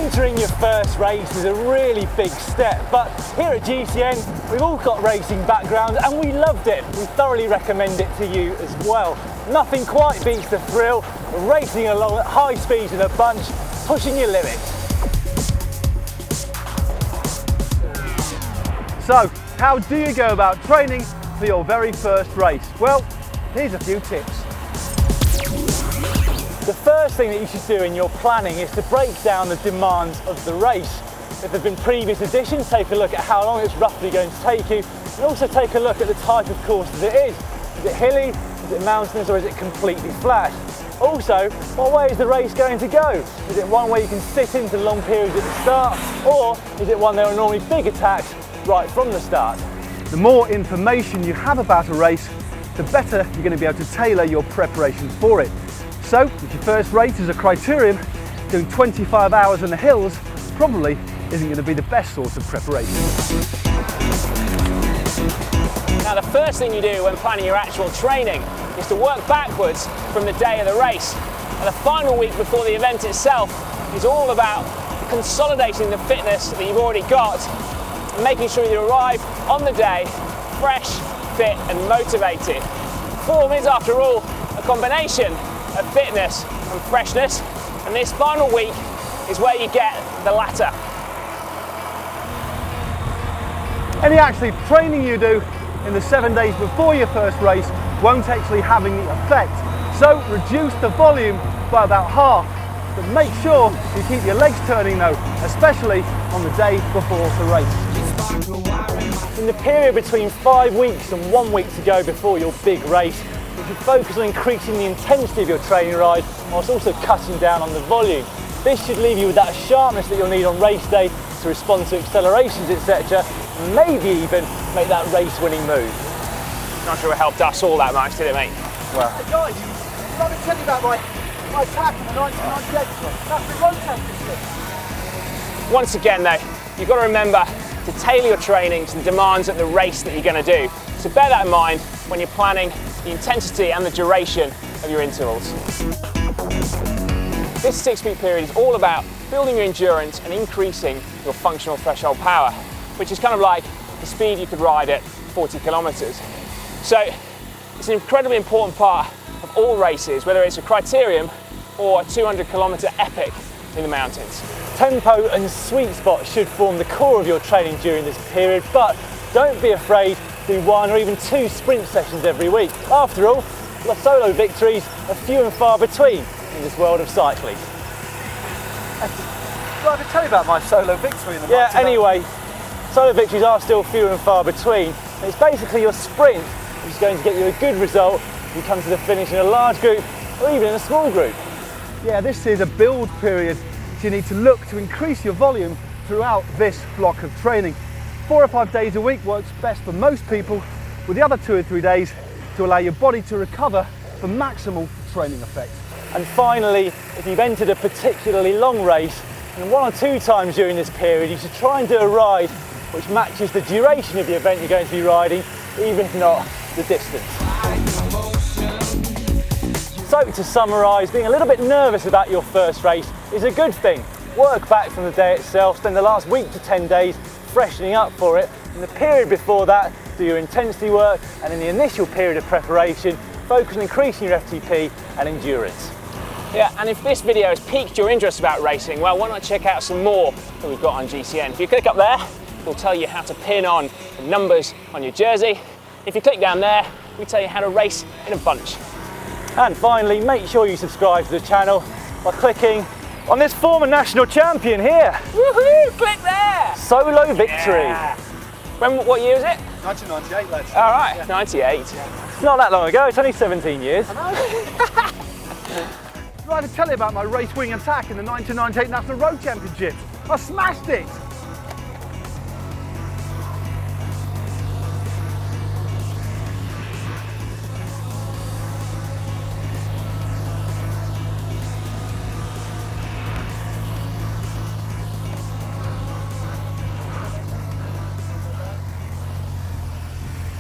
Entering your first race is a really big step, but here at GCN we've all got racing backgrounds and we loved it. We thoroughly recommend it to you as well. Nothing quite beats the thrill of racing along at high speeds in a bunch, pushing your limits. So, how do you go about training for your very first race? Well, here's a few tips. The first thing that you should do in your planning is to break down the demands of the race. If there have been previous editions, take a look at how long it's roughly going to take you, and also take a look at the type of course that it is. Is it hilly, is it mountainous, or is it completely flat? Also, what way is the race going to go? Is it one where you can sit into long periods at the start, or is it one there are normally big attacks right from the start? The more information you have about a race, the better you're going to be able to tailor your preparation for it. So, if your first race is a criterium, doing 25 hours in the hills probably isn't going to be the best sort of preparation. Now, the first thing you do when planning your actual training is to work backwards from the day of the race. And the final week before the event itself is all about consolidating the fitness that you've already got and making sure you arrive on the day fresh, fit and motivated. Form is, after all, a combination of fitness and freshness, and this final week is where you get the latter. Any actual training you do in the 7 days before your first race won't actually have any effect. So reduce the volume by about half, but make sure you keep your legs turning though, especially on the day before the race. In the period between 5 weeks and 1 week to go before your big race, you should focus on increasing the intensity of your training ride whilst also cutting down on the volume. This should leave you with that sharpness that you'll need on race day to respond to accelerations, etc. and maybe even make that race-winning move. Not sure it helped us all that much, did it, mate? Well, Hey guys, let me tell you about my attack in the 1998 That's the road championship. Once again though, you've got to remember to tailor your training to the demands of the race that you're going to do. So bear that in mind when you're planning the intensity and the duration of your intervals. This 6 week period is all about building your endurance and increasing your functional threshold power, which is kind of like the speed you could ride at 40 kilometers. So it's an incredibly important part of all races, whether it's a criterium or a 200 kilometer epic in the mountains. Tempo and sweet spot should form the core of your training during this period, but don't be afraid to do 1 or even 2 sprint sessions every week. After all, the solo victories are few and far between in this world of cycling. Well, I can tell you about my solo victory in the Yeah, anyway, solo victories are still few and far between. And it's basically your sprint which is going to get you a good result if you come to the finish in a large group or even in a small group. yeah, this is a build period, so you need to look to increase your volume throughout this block of training. 4 or 5 days a week works best for most people, with the other 2 or 3 days to allow your body to recover for maximal training effect. And finally, if you've entered a particularly long race, and 1 or 2 times during this period, you should try and do a ride which matches the duration of the event you're going to be riding, even if not the distance. So to summarise, being a little bit nervous about your first race is a good thing. Work back from the day itself, spend the last week to 10 days freshening up for it. In the period before that, do your intensity work, and in the initial period of preparation, focus on increasing your FTP and endurance. Yeah, and if this video has piqued your interest about racing, well, why not check out some more that we've got on GCN. If you click up there, we'll tell you how to pin on the numbers on your jersey. If you click down there, we tell you how to race in a bunch. And finally, make sure you subscribe to the channel by clicking on this former national champion here. Woohoo! Click there! Solo victory. Yeah. What year is it? 1998, lads. All right, yeah. 98. It's not that long ago, it's only 17 years. I'd like to tell you about my race winning attack in the 1998 National Road Championships. I smashed it!